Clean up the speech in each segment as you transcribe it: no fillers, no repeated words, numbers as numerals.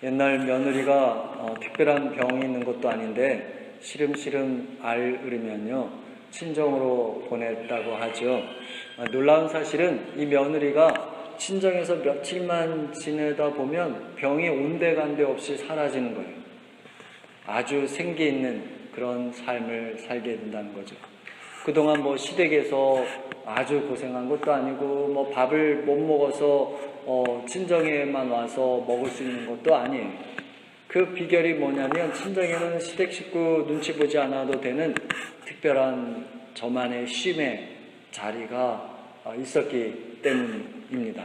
옛날 며느리가 특별한 병이 있는 것도 아닌데 시름시름 앓으면요 친정으로 보냈다고 하죠. 놀라운 사실은 이 며느리가 친정에서 며칠만 지내다 보면 병이 온데간데 없이 사라지는 거예요. 아주 생기 있는 그런 삶을 살게 된다는 거죠. 그동안 시댁에서 아주 고생한 것도 아니고 밥을 못 먹어서 친정에만 와서 먹을 수 있는 것도 아니에요. 그 비결이 뭐냐면 친정에는 시댁 식구 눈치 보지 않아도 되는 특별한 저만의 쉼의 자리가 있었기 때문입니다.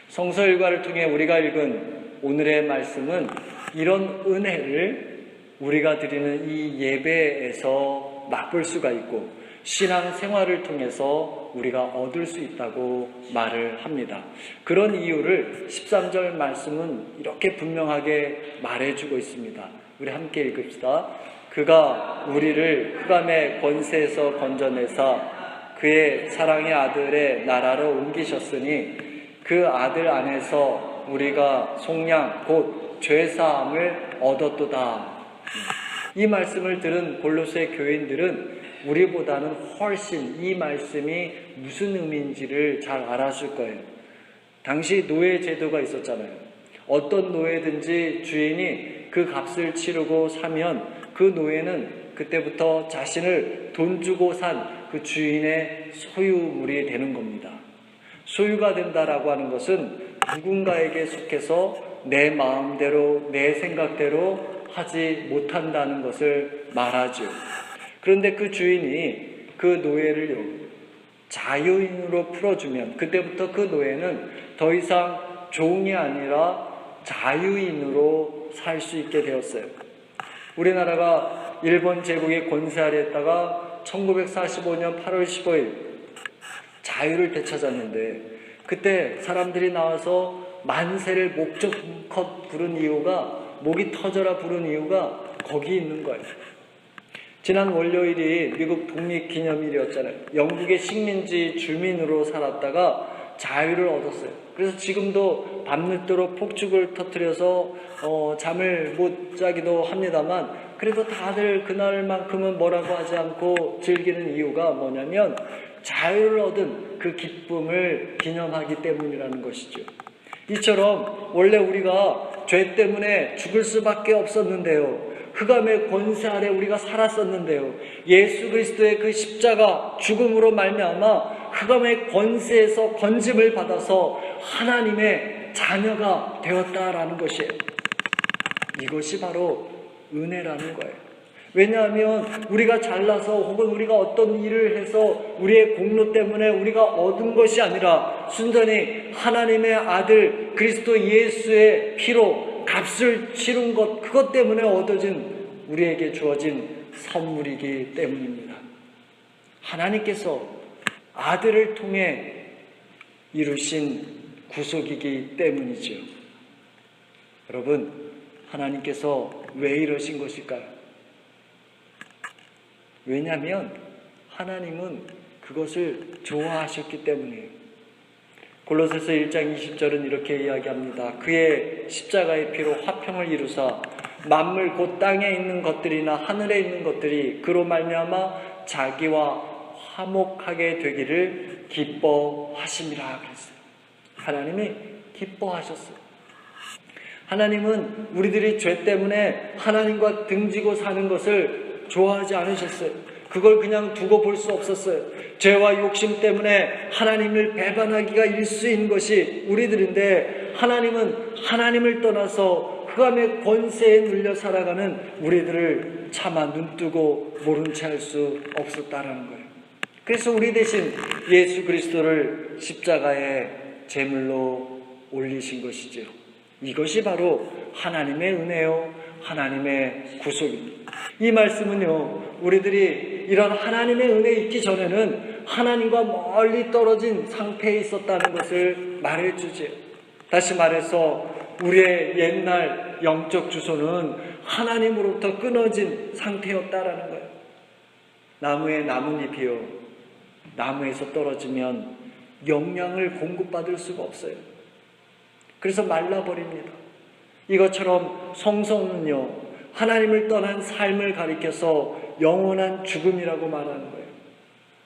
성서 일과를 통해 우리가 읽은 오늘의 말씀은 이런 은혜를 우리가 드리는 이 예배에서 맛볼 수가 있고 신앙 생활을 통해서 우리가 얻을 수 있다고 말을 합니다. 그런 이유를 13절 말씀은 이렇게 분명하게 말해주고 있습니다. 우리 함께 읽읍시다. 그가 우리를 흑암의 권세에서 건져내사 그의 사랑의 아들의 나라로 옮기셨으니 그 아들 안에서 우리가 속량 곧 죄사함을 얻었도다. 이 말씀을 들은 골로새 교인들은 우리보다는 훨씬 이 말씀이 무슨 의미인지를 잘 알았을 거예요. 당시 노예 제도가 있었잖아요. 어떤 노예든지 주인이 그 값을 치르고 사면 그 노예는 그때부터 자신을 돈 주고 산 그 주인의 소유물이 되는 겁니다. 소유가 된다라고 하는 것은 누군가에게 속해서 내 마음대로 내 생각대로 하지 못한다는 것을 말하죠. 그런데 그 주인이 그 노예를 자유인으로 풀어주면 그때부터 그 노예는 더 이상 종이 아니라 자유인으로 살 수 있게 되었어요. 우리나라가 일본 제국의 권세 아래 했다가 1945년 8월 15일 자유를 되찾았는데 그때 사람들이 나와서 만세를 목적껏 부른 이유가 목이 터져라 부른 이유가 거기 있는 거예요. 지난 월요일이 미국 독립기념일이었잖아요. 영국의 식민지 주민으로 살았다가 자유를 얻었어요. 그래서 지금도 밤늦도록 폭죽을 터뜨려서 잠을 못 자기도 합니다만 그래도 다들 그날만큼은 뭐라고 하지 않고 즐기는 이유가 뭐냐면 자유를 얻은 그 기쁨을 기념하기 때문이라는 것이죠. 이처럼 원래 우리가 죄 때문에 죽을 수밖에 없었는데요. 흑암의 권세 아래 우리가 살았었는데요. 예수 그리스도의 그 십자가 죽음으로 말미암아 흑암의 권세에서 건짐을 받아서 하나님의 자녀가 되었다라는 것이에요. 이것이 바로 은혜라는 거예요. 왜냐하면 우리가 잘나서 혹은 우리가 어떤 일을 해서 우리의 공로 때문에 우리가 얻은 것이 아니라 순전히 하나님의 아들 그리스도 예수의 피로 값을 치른 것, 그것 때문에 얻어진 우리에게 주어진 선물이기 때문입니다. 하나님께서 아들을 통해 이루신 구속이기 때문이죠. 여러분, 하나님께서 왜 이러신 것일까요? 왜냐하면 하나님은 그것을 좋아하셨기 때문이에요. 골로새서 1장 20절은 이렇게 이야기합니다. 그의 십자가의 피로 화평을 이루사 만물 곧 땅에 있는 것들이나 하늘에 있는 것들이 그로 말미암아 자기와 화목하게 되기를 기뻐하심이라 그랬어요. 하나님이 기뻐하셨어요. 하나님은 우리들이 죄 때문에 하나님과 등지고 사는 것을 좋아하지 않으셨어요. 그걸 그냥 두고 볼 수 없었어요. 죄와 욕심 때문에 하나님을 배반하기가 일수인 것이 우리들인데 하나님은 하나님을 떠나서 흑암의 권세에 눌려 살아가는 우리들을 차마 눈뜨고 모른 채 할 수 없었다라는 거예요. 그래서 우리 대신 예수 그리스도를 십자가에 제물로 올리신 것이죠. 이것이 바로 하나님의 은혜요, 하나님의 구속입니다. 이 말씀은요, 우리들이 이런 하나님의 은혜 있기 전에는 하나님과 멀리 떨어진 상태에 있었다는 것을 말해주지요. 다시 말해서 우리의 옛날 영적 주소는 하나님으로부터 끊어진 상태였다라는 거예요. 나무의 나뭇잎이요, 나무에서 떨어지면 영양을 공급받을 수가 없어요. 그래서 말라버립니다. 이것처럼 성성은요, 하나님을 떠난 삶을 가리켜서 영원한 죽음이라고 말하는 거예요.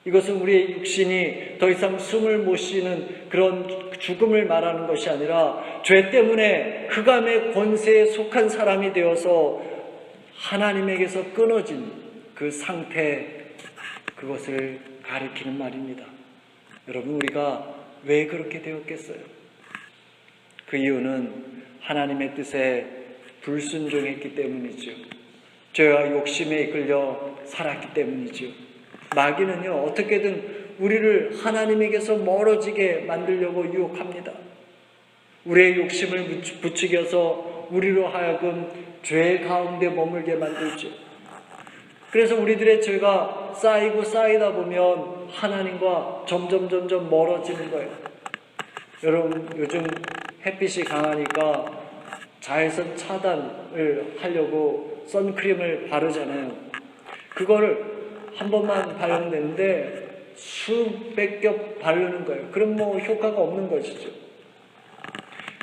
이것은 우리의 육신이 더 이상 숨을 못 쉬는 그런 죽음을 말하는 것이 아니라 죄 때문에 흑암의 권세에 속한 사람이 되어서 하나님에게서 끊어진 그 상태, 그것을 가리키는 말입니다. 여러분, 우리가 왜 그렇게 되었겠어요? 그 이유는 하나님의 뜻에 불순종했기 때문이죠. 죄와 욕심에 이끌려 살았기 때문이죠. 마귀는요, 어떻게든 우리를 하나님에게서 멀어지게 만들려고 유혹합니다. 우리의 욕심을 부추겨서 우리로 하여금 죄 가운데 머물게 만들죠. 그래서 우리들의 죄가 쌓이고 쌓이다 보면 하나님과 점점 멀어지는 거예요. 여러분, 요즘 햇빛이 강하니까 자외선 차단을 하려고 선크림을 바르잖아요. 그거를 한 번만 바르면 되는데 수백 겹 바르는 거예요. 그럼 뭐 효과가 없는 것이죠.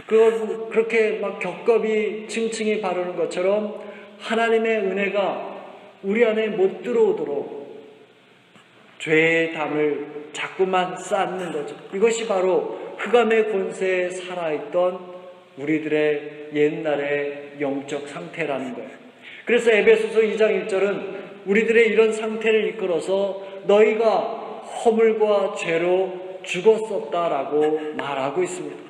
그걸 그렇게 막 겹겹이 층층이 바르는 것처럼 하나님의 은혜가 우리 안에 못 들어오도록 죄의 담을 자꾸만 쌓는 거죠. 이것이 바로 흑암의 권세에 살아있던 우리들의 옛날의 영적 상태라는 거예요. 그래서 에베소서 2장 1절은 우리들의 이런 상태를 이끌어서 너희가 허물과 죄로 죽었었다라고 말하고 있습니다.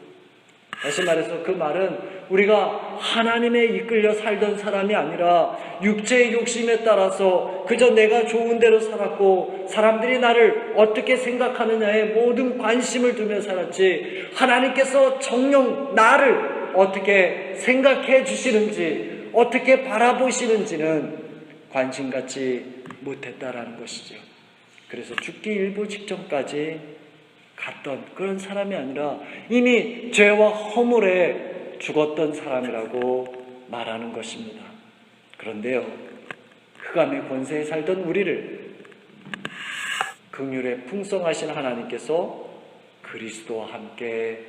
다시 말해서 그 말은 우리가 하나님에 이끌려 살던 사람이 아니라 육체의 욕심에 따라서 그저 내가 좋은 대로 살았고 사람들이 나를 어떻게 생각하느냐에 모든 관심을 두며 살았지, 하나님께서 정녕 나를 어떻게 생각해 주시는지, 어떻게 바라보시는지는 관심 갖지 못했다라는 것이죠. 그래서 죽기 일부 직전까지 갔던 그런 사람이 아니라 이미 죄와 허물에 죽었던 사람이라고 말하는 것입니다. 그런데요, 흑암의 권세에 살던 우리를 긍휼에 풍성하신 하나님께서 그리스도와 함께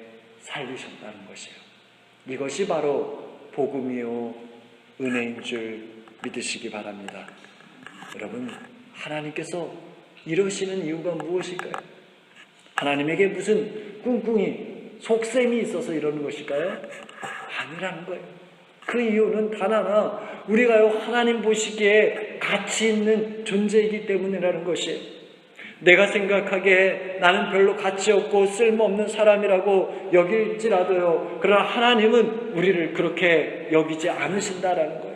살리셨다는 것이에요. 이것이 바로 복음이요 은혜인 줄 믿으시기 바랍니다. 여러분, 하나님께서 이러시는 이유가 무엇일까요? 하나님에게 무슨 꿍꿍이 속셈이 있어서 이러는 것일까요? 아니라는 거예요. 그 이유는 단 하나, 우리가요 하나님 보시기에 가치 있는 존재이기 때문이라는 것이에요. 내가 생각하기에 나는 별로 가치 없고 쓸모없는 사람이라고 여길지라도요, 그러나 하나님은 우리를 그렇게 여기지 않으신다라는 거예요.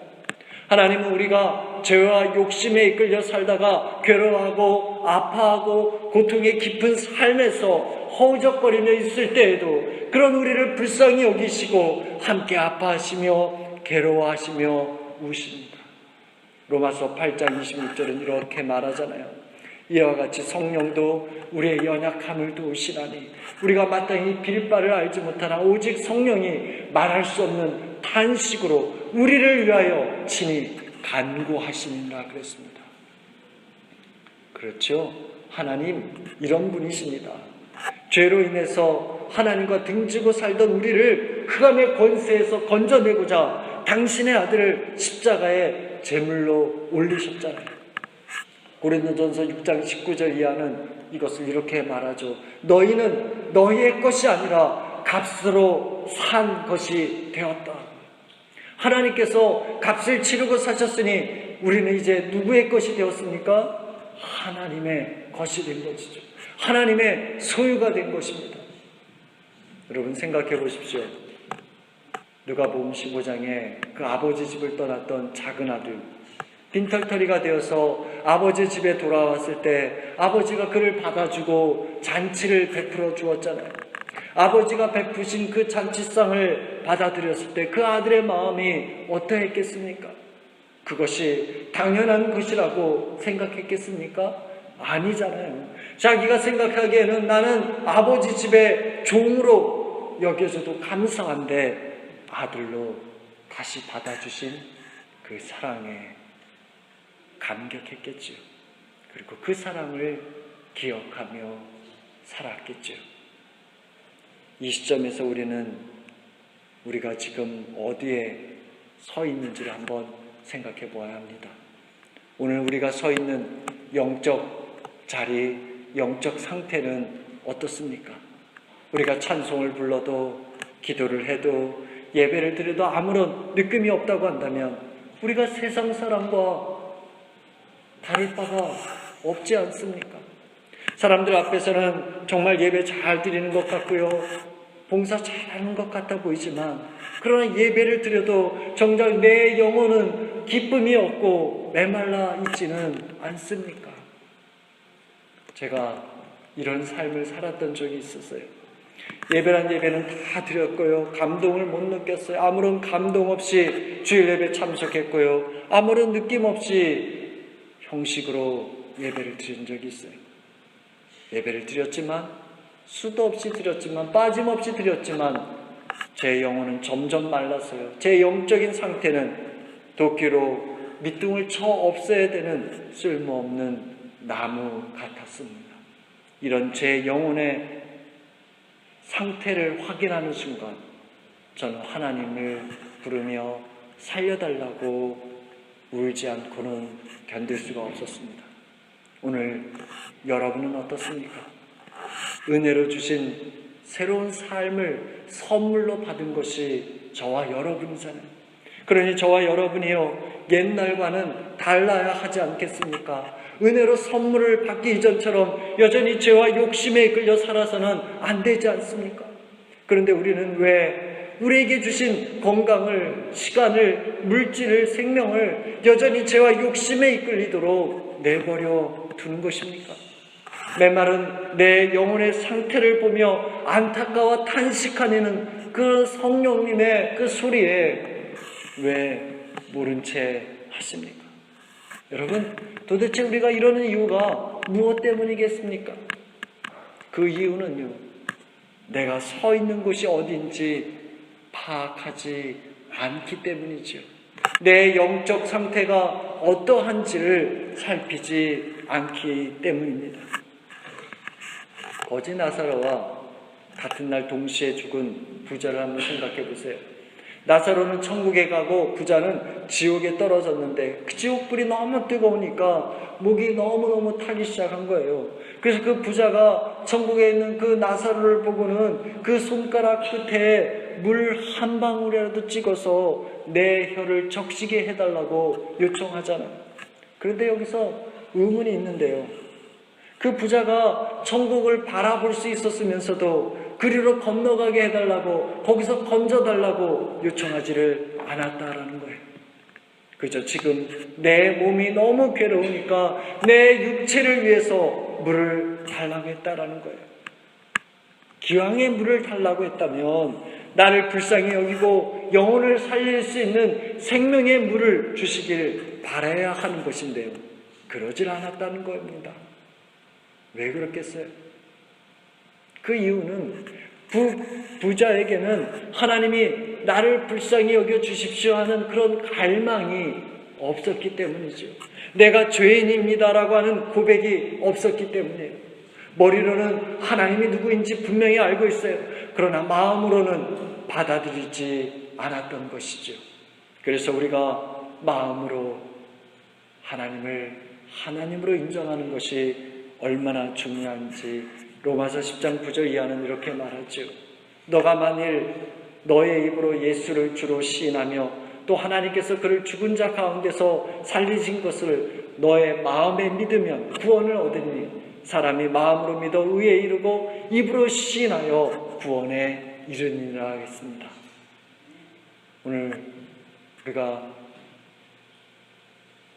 하나님은 우리가 죄와 욕심에 이끌려 살다가 괴로워하고 아파하고 고통의 깊은 삶에서 허우적거리며 있을 때에도 그런 우리를 불쌍히 여기시고 함께 아파하시며 괴로워하시며 우십니다. 로마서 8장 26절은 이렇게 말하잖아요. 이와 같이 성령도 우리의 연약함을 도우시나니 우리가 마땅히 빌 바를 알지 못하나 오직 성령이 말할 수 없는 탄식으로 우리를 위하여 친히 간구하시니라 그랬습니다. 그렇죠? 하나님 이런 분이십니다. 죄로 인해서 하나님과 등지고 살던 우리를 흑암의 권세에서 건져내고자 당신의 아들을 십자가에 제물로 올리셨잖아요. 고린도전서 6장 19절 이하는 이것을 이렇게 말하죠. 너희는 너희의 것이 아니라 값으로 산 것이 되었다. 하나님께서 값을 치르고 사셨으니 우리는 이제 누구의 것이 되었습니까? 하나님의 것이 된 것이죠. 하나님의 소유가 된 것입니다. 여러분 생각해 보십시오. 누가복음 15장에 그 아버지 집을 떠났던 작은 아들, 빈털터리가 되어서 아버지 집에 돌아왔을 때 아버지가 그를 받아주고 잔치를 베풀어 주었잖아요. 아버지가 베푸신 그 잔치상을 받아들였을 때 그 아들의 마음이 어떠했겠습니까? 그것이 당연한 것이라고 생각했겠습니까? 아니잖아요. 자기가 생각하기에는 나는 아버지 집의 종으로 여겨져도 감사한데 아들로 다시 받아주신 그 사랑에 감격했겠죠. 그리고 그 사랑을 기억하며 살았겠죠. 이 시점에서 우리는 우리가 지금 어디에 서 있는지를 한번 생각해 보아야 합니다. 오늘 우리가 서 있는 영적 자리, 영적 상태는 어떻습니까? 우리가 찬송을 불러도, 기도를 해도, 예배를 드려도 아무런 느낌이 없다고 한다면 우리가 세상 사람과 다를 바가 없지 않습니까? 사람들 앞에서는 정말 예배 잘 드리는 것 같고요, 봉사 잘하는 것 같아 보이지만, 그러나 예배를 드려도 정작 내 영혼은 기쁨이 없고 메말라 있지는 않습니까? 제가 이런 삶을 살았던 적이 있었어요. 예배란 예배는 다 드렸고요, 감동을 못 느꼈어요. 아무런 감동 없이 주일 예배 참석했고요, 아무런 느낌 없이 형식으로 예배를 드린 적이 있어요. 예배를 드렸지만, 수도 없이 드렸지만, 빠짐없이 드렸지만 제 영혼은 점점 말랐어요. 제 영적인 상태는 도끼로 밑둥을 쳐 없애야 되는 쓸모없는 나무 같았습니다. 이런 제 영혼의 상태를 확인하는 순간 저는 하나님을 부르며 살려달라고 울지 않고는 견딜 수가 없었습니다. 오늘 여러분은 어떻습니까? 은혜로 주신 새로운 삶을 선물로 받은 것이 저와 여러분이잖아요. 그러니 저와 여러분이요, 옛날과는 달라야 하지 않겠습니까? 은혜로 선물을 받기 이전처럼 여전히 죄와 욕심에 이끌려 살아서는 안 되지 않습니까? 그런데 우리는 왜 우리에게 주신 건강을, 시간을, 물질을, 생명을 여전히 죄와 욕심에 이끌리도록 내버려 두는 것입니까? 메마른 내 영혼의 상태를 보며 안타까워 탄식하는 그 성령님의 그 소리에 왜 모른 채 하십니까? 여러분, 도대체 우리가 이러는 이유가 무엇 때문이겠습니까? 그 이유는요, 내가 서 있는 곳이 어딘지 파악하지 않기 때문이죠. 내 영적 상태가 어떠한지를 살피지 않기 때문입니다. 거지 나사로와 같은 날 동시에 죽은 부자를 한번 생각해 보세요. 나사로는 천국에 가고 부자는 지옥에 떨어졌는데 그 지옥불이 너무 뜨거우니까 목이 너무너무 타기 시작한 거예요. 그래서 그 부자가 천국에 있는 그 나사로를 보고는 그 손가락 끝에 물 한 방울이라도 찍어서 내 혀를 적시게 해달라고 요청하잖아요. 그런데 여기서 의문이 있는데요, 그 부자가 천국을 바라볼 수 있었으면서도 그리로 건너가게 해달라고, 거기서 건져달라고 요청하지를 않았다라는 거예요. 그죠? 지금 내 몸이 너무 괴로우니까 내 육체를 위해서 물을 달라고 했다라는 거예요. 기왕에 물을 달라고 했다면 나를 불쌍히 여기고 영혼을 살릴 수 있는 생명의 물을 주시길 바라야 하는 것인데요, 그러질 않았다는 겁니다. 왜 그렇겠어요? 그 이유는 부자에게는 하나님이 나를 불쌍히 여겨 주십시오 하는 그런 갈망이 없었기 때문이죠. 내가 죄인입니다라고 하는 고백이 없었기 때문이에요. 머리로는 하나님이 누구인지 분명히 알고 있어요. 그러나 마음으로는 받아들이지 않았던 것이죠. 그래서 우리가 마음으로 하나님을 하나님으로 인정하는 것이 얼마나 중요한지 로마서 10장 9절 이하는 이렇게 말하죠. 너가 만일 너의 입으로 예수를 주로 시인하며 또 하나님께서 그를 죽은 자 가운데서 살리신 것을 너의 마음에 믿으면 구원을 얻으니 사람이 마음으로 믿어 의에 이르고 입으로 시인하여 구원에 이르니라 하겠습니다. 오늘 우리가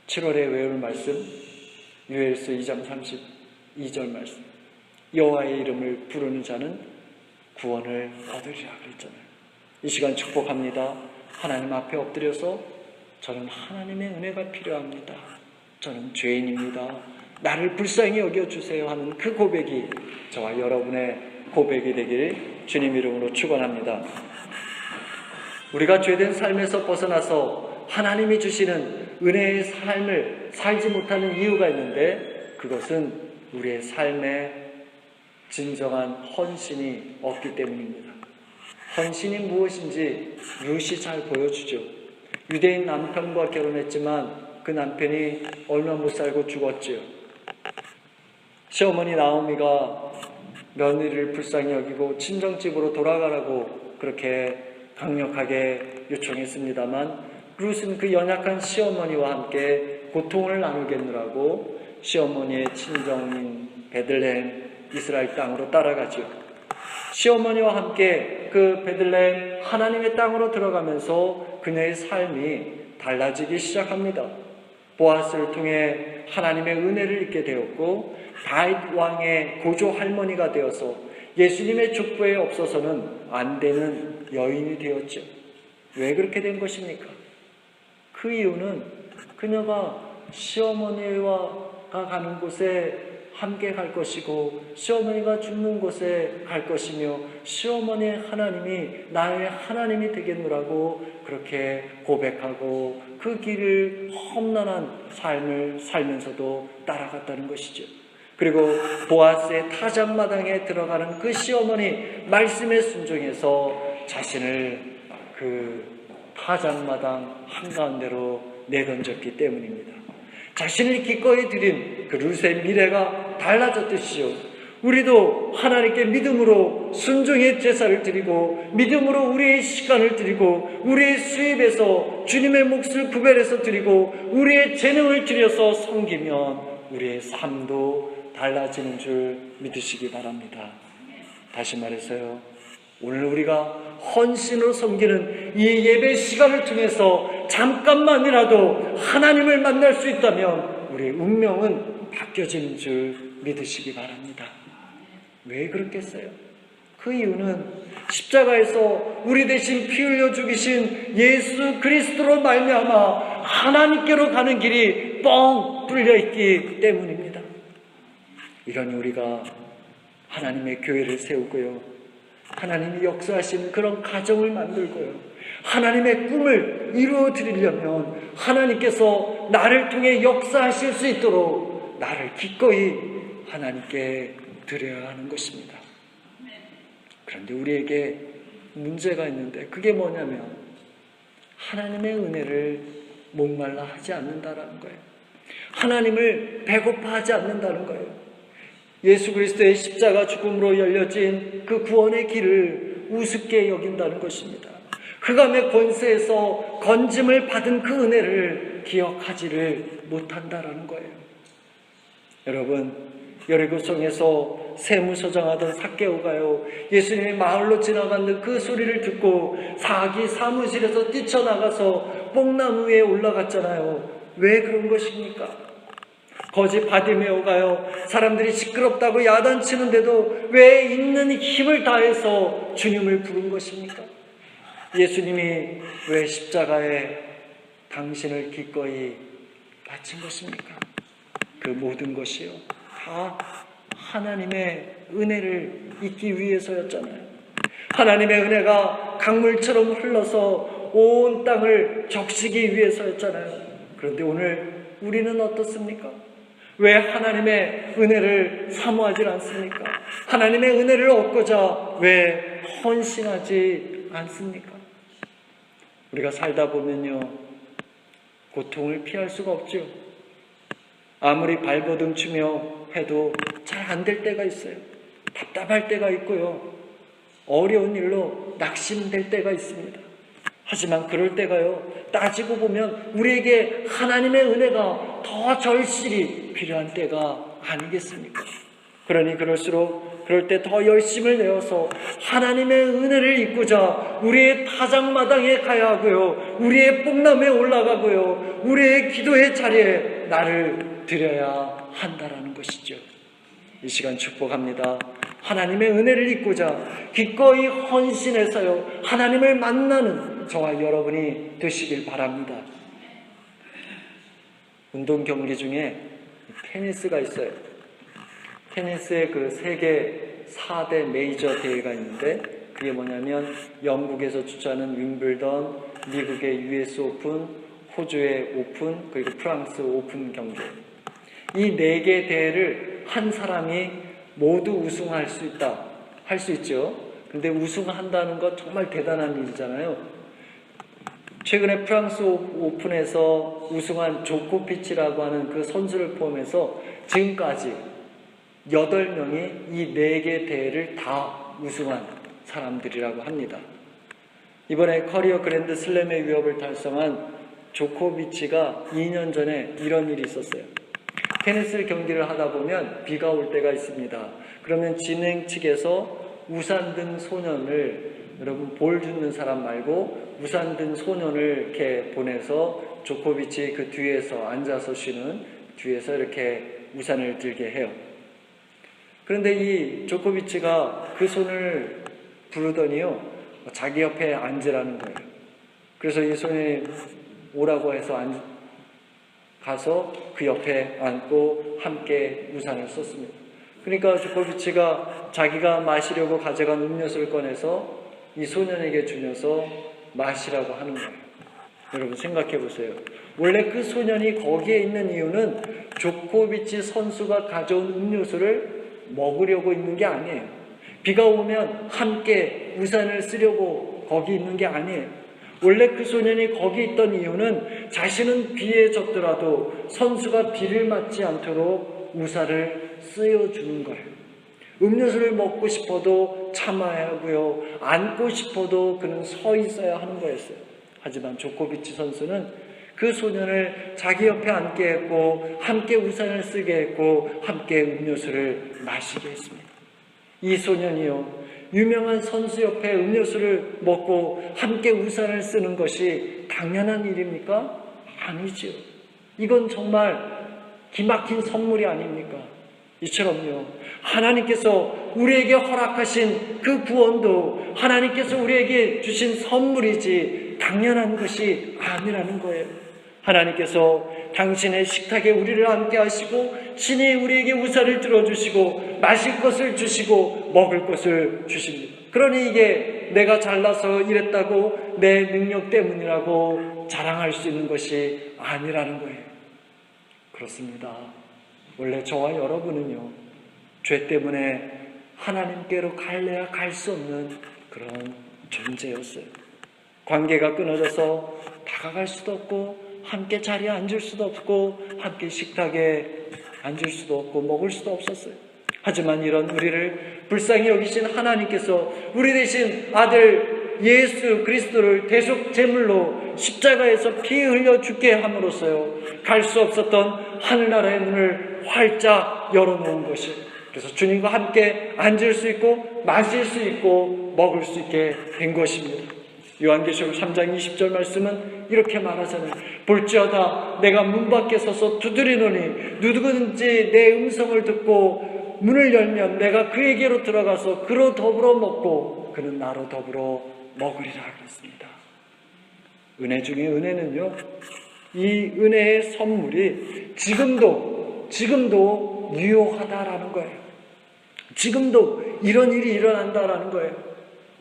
7월에 외울 말씀, 요엘서 2장 32절 말씀, 여호와의 이름을 부르는 자는 구원을 얻으리라 그랬잖아요. 이 시간 축복합니다. 하나님 앞에 엎드려서 저는 하나님의 은혜가 필요합니다, 저는 죄인입니다, 나를 불쌍히 여겨주세요 하는 그 고백이 저와 여러분의 고백이 되길 주님 이름으로 축원합니다. 우리가 죄된 삶에서 벗어나서 하나님이 주시는 은혜의 삶을 살지 못하는 이유가 있는데, 그것은 우리의 삶에 진정한 헌신이 없기 때문입니다. 헌신이 무엇인지 룻이 잘 보여주죠. 유대인 남편과 결혼했지만 그 남편이 얼마 못 살고 죽었지요. 시어머니 나오미가 며느리를 불쌍히 여기고 친정집으로 돌아가라고 그렇게 강력하게 요청했습니다만 룻은 그 연약한 시어머니와 함께 고통을 나누겠느라고 시어머니의 친정인 베들레헴 이스라엘 땅으로 따라가죠. 시어머니와 함께 그 베들레헴 하나님의 땅으로 들어가면서 그녀의 삶이 달라지기 시작합니다. 보아스를 통해 하나님의 은혜를 잊게 되었고 다윗 왕의 고조 할머니가 되어서 예수님의 족보에 없어서는 안 되는 여인이 되었죠. 왜 그렇게 된 것입니까? 그 이유는 그녀가 시어머니와 가는 곳에 함께 갈 것이고 시어머니가 죽는 곳에 갈 것이며 시어머니의 하나님이 나의 하나님이 되겠노라고 그렇게 고백하고 그 길을 험난한 삶을 살면서도 따라갔다는 것이죠. 그리고 보아스의 타작마당에 들어가는 그 시어머니 말씀에 순종해서 자신을 그 타작마당 한가운데로 내던졌기 때문입니다. 자신을 기꺼이 드린 그 룻의 미래가 달라졌듯이요. 우리도 하나님께 믿음으로 순종의 제사를 드리고 믿음으로 우리의 시간을 드리고 우리의 수입에서 주님의 몫을 구별해서 드리고 우리의 재능을 들여서 섬기면 우리의 삶도 달라지는 줄 믿으시기 바랍니다. 다시 말해서요. 오늘 우리가 헌신으로 섬기는 이 예배 시간을 통해서 잠깐만이라도 하나님을 만날 수 있다면 우리의 운명은 바뀌어지는 줄 믿으시기 바랍니다. 왜 그렇겠어요? 그 이유는 십자가에서 우리 대신 피 흘려 죽이신 예수 그리스도로 말미암아 하나님께로 가는 길이 뻥 뚫려 있기 때문입니다. 이러니 우리가 하나님의 교회를 세우고요. 하나님이 역사하신 그런 가정을 만들고요. 하나님의 꿈을 이루어 드리려면 하나님께서 나를 통해 역사하실 수 있도록 나를 기꺼이 하나님께 드려야 하는 것입니다. 그런데 우리에게 문제가 있는데 그게 뭐냐면 하나님의 은혜를 목말라 하지 않는다는 거예요. 하나님을 배고파하지 않는다는 거예요. 예수 그리스도의 십자가 죽음으로 열려진 그 구원의 길을 우습게 여긴다는 것입니다. 흑암의 권세에서 건짐을 받은 그 은혜를 기억하지를 못한다는 거예요. 여러분, 여리고성에서 세무서장하던 삭개오가요, 예수님이 마을로 지나가는 그 소리를 듣고 자기 사무실에서 뛰쳐나가서 뽕나무 위에 올라갔잖아요. 왜 그런 것입니까? 거지 바디메오가요, 사람들이 시끄럽다고 야단치는데도 왜 있는 힘을 다해서 주님을 부른 것입니까? 예수님이 왜 십자가에 당신을 기꺼이 바친 것입니까? 그 모든 것이요, 다 하나님의 은혜를 잊기 위해서였잖아요. 하나님의 은혜가 강물처럼 흘러서 온 땅을 적시기 위해서였잖아요. 그런데 오늘 우리는 어떻습니까? 왜 하나님의 은혜를 사모하지 않습니까? 하나님의 은혜를 얻고자 왜 헌신하지 않습니까? 우리가 살다 보면요, 고통을 피할 수가 없죠. 아무리 발버둥 치며 해도 잘 안 될 때가 있어요. 답답할 때가 있고요. 어려운 일로 낙심될 때가 있습니다. 하지만 그럴 때가요, 따지고 보면 우리에게 하나님의 은혜가 더 절실히 필요한 때가 아니겠습니까? 그러니 그럴 때 더 열심을 내어서 하나님의 은혜를 잊고자 우리의 타작마당에 가야 하고요, 우리의 뽕나무에 올라가고요, 우리의 기도의 자리에 나를 드려야 한다라는 것이죠. 이 시간 축복합니다. 하나님의 은혜를 잊고자 기꺼이 헌신해서요, 하나님을 만나는 저와 여러분이 되시길 바랍니다. 운동 경기 중에 테니스가 있어요. 테니스의 그 세계 4대 메이저 대회가 있는데 그게 뭐냐면 영국에서 주최하는 윈블던, 미국의 US 오픈, 호주의 오픈, 그리고 프랑스 오픈 경기. 이 4개 대회를 한 사람이 모두 우승할 수 있다, 할 수 있죠. 근데 우승한다는 것 정말 대단한 일이잖아요. 최근에 프랑스 오픈에서 우승한 조코비치라고 하는 그 선수를 포함해서 지금까지 8명이 이 4개 대회를 다 우승한 사람들이라고 합니다. 이번에 커리어 그랜드 슬램의 위협을 달성한 조코비치가 2년 전에 이런 일이 있었어요. 테니스 경기를 하다 보면 비가 올 때가 있습니다. 그러면 진행 측에서 우산 든 소년을, 여러분 볼 주는 사람 말고 우산 든 소년을 이렇게 보내서 조코비치 그 뒤에서 앉아서 쉬는 뒤에서 이렇게 우산을 들게 해요. 그런데 이 조코비치가 그 손을 부르더니요, 자기 옆에 앉으라는 거예요. 그래서 이 소년이 오라고 해서 가서 그 옆에 앉고 함께 우산을 썼습니다. 그러니까 조코비치가 자기가 마시려고 가져간 음료수를 꺼내서 이 소년에게 주면서 마시라고 하는 거예요. 여러분 생각해 보세요. 원래 그 소년이 거기에 있는 이유는 조코비치 선수가 가져온 음료수를 먹으려고 있는 게 아니에요. 비가 오면 함께 우산을 쓰려고 거기 있는 게 아니에요. 원래 그 소년이 거기 있던 이유는 자신은 비에 젖더라도 선수가 비를 맞지 않도록 우산을 쓰여주는 거예요. 음료수를 먹고 싶어도 참아야 하고요. 앉고 싶어도 그는 서 있어야 하는 거였어요. 하지만 조코비치 선수는 그 소년을 자기 옆에 앉게 했고 함께 우산을 쓰게 했고 함께 음료수를 마시게 했습니다. 이 소년이요, 유명한 선수 옆에 음료수를 먹고 함께 우산을 쓰는 것이 당연한 일입니까? 아니지요. 이건 정말 기막힌 선물이 아닙니까? 이처럼요, 하나님께서 우리에게 허락하신 그 구원도 하나님께서 우리에게 주신 선물이지 당연한 것이 아니라는 거예요. 하나님께서 당신의 식탁에 우리를 앉게 하시고 신이 우리에게 우산을 들어주시고 마실 것을 주시고 먹을 것을 주십니다. 그러니 이게 내가 잘나서 이랬다고 내 능력 때문이라고 자랑할 수 있는 것이 아니라는 거예요. 그렇습니다. 원래 저와 여러분은요, 죄 때문에 하나님께로 갈래야 갈 수 없는 그런 존재였어요. 관계가 끊어져서 다가갈 수도 없고 함께 자리에 앉을 수도 없고 함께 식탁에 앉을 수도 없고 먹을 수도 없었어요. 하지만 이런 우리를 불쌍히 여기신 하나님께서 우리 대신 아들 예수 그리스도를 대속 제물로 십자가에서 피 흘려 죽게 함으로써요, 갈 수 없었던 하늘나라의 문을 활짝 열어놓은 것이에요. 그래서 주님과 함께 앉을 수 있고 마실 수 있고 먹을 수 있게 된 것입니다. 요한계시록 3장 20절 말씀은 이렇게 말하잖아요. 볼지어다 내가 문 밖에 서서 두드리노니 누구든지 내 음성을 듣고 문을 열면 내가 그에게로 들어가서 그로 더불어 먹고 그는 나로 더불어 먹으리라 그랬습니다. 은혜 중에 은혜는요, 이 은혜의 선물이 지금도 유효하다라는 거예요. 지금도 이런 일이 일어난다라는 거예요.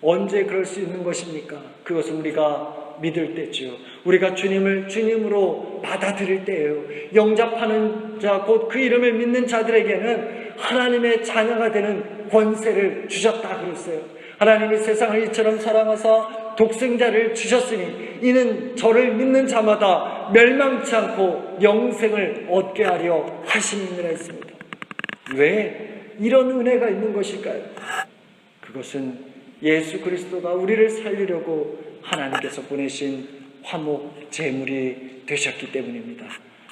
언제 그럴 수 있는 것입니까? 그것은 우리가 믿을 때지요. 우리가 주님을 주님으로 받아들일 때예요. 영접하는 자, 곧 그 이름을 믿는 자들에게는 하나님의 자녀가 되는 권세를 주셨다 그랬어요. 하나님이 세상을 이처럼 사랑하사 독생자를 주셨으니 이는 저를 믿는 자마다 멸망치 않고 영생을 얻게 하려 하심이니라 했습니다. 왜 이런 은혜가 있는 것일까요? 그것은 예수 그리스도가 우리를 살리려고 하나님께서 보내신 화목 제물이 되셨기 때문입니다.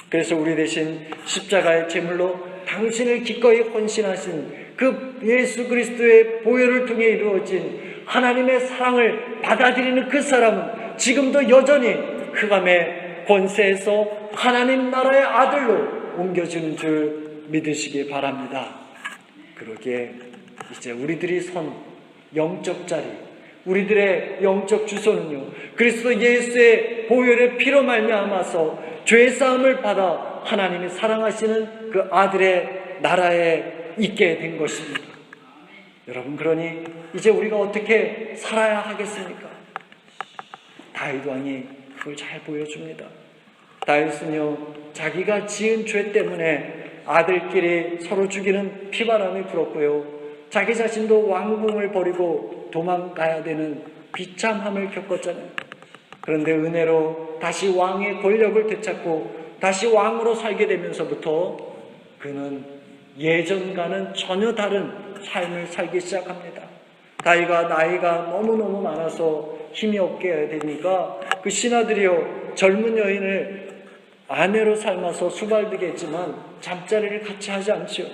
그래서 우리 대신 십자가의 제물로 당신을 기꺼이 헌신하신 그 예수 그리스도의 보혈을 통해 이루어진 하나님의 사랑을 받아들이는 그 사람은 지금도 여전히 흑암의 권세에서 하나님 나라의 아들로 옮겨지는 줄 믿으시기 바랍니다. 그러기에 이제 우리들이 선 영적 자리, 우리들의 영적 주소는요, 그리스도 예수의 보혈의 피로 말미암아서 죄 사함을 받아 하나님이 사랑하시는 그 아들의 나라에 있게 된 것입니다. 여러분, 그러니 이제 우리가 어떻게 살아야 하겠습니까? 다윗 왕이 그걸 잘 보여줍니다. 다윗은요, 자기가 지은 죄 때문에 아들끼리 서로 죽이는 피바람이 불었고요, 자기 자신도 왕궁을 버리고 도망가야 되는 비참함을 겪었잖아요. 그런데 은혜로 다시 왕의 권력을 되찾고 다시 왕으로 살게 되면서부터 그는 예전과는 전혀 다른 삶을 살기 시작합니다. 다윗가 나이가 너무너무 많아서 힘이 없게 되니까 그 신하들이요, 젊은 여인을 아내로 삼아서 수발되게 했지만 잠자리를 같이 하지 않지요.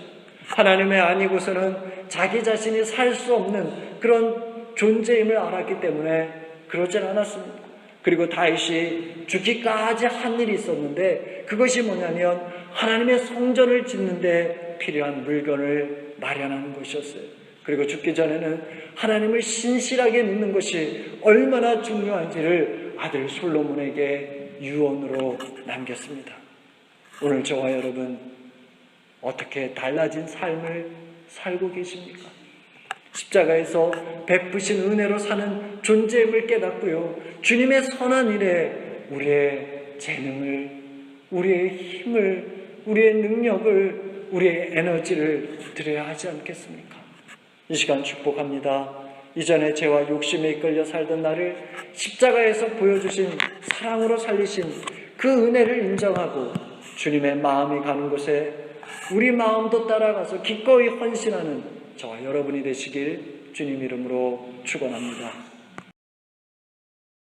하나님의 아니고서는 자기 자신이 살 수 없는 그런 존재임을 알았기 때문에 그러질 않았습니다. 그리고 다윗이 죽기까지 한 일이 있었는데 그것이 뭐냐면 하나님의 성전을 짓는데 필요한 물건을 마련하는 것이었어요. 그리고 죽기 전에는 하나님을 신실하게 믿는 것이 얼마나 중요한지를 아들 솔로몬에게 유언으로 남겼습니다. 오늘 저와 여러분 어떻게 달라진 삶을 살고 계십니까? 십자가에서 베푸신 은혜로 사는 존재임을 깨닫고요, 주님의 선한 일에 우리의 재능을, 우리의 힘을, 우리의 능력을, 우리의 에너지를 드려야 하지 않겠습니까? 이 시간 축복합니다. 이전에 죄와 욕심에 이끌려 살던 나를 십자가에서 보여주신 사랑으로 살리신 그 은혜를 인정하고 주님의 마음이 가는 곳에 우리 마음도 따라가서 기꺼이 헌신하는 저와 여러분이 되시길 주님 이름으로 축원합니다.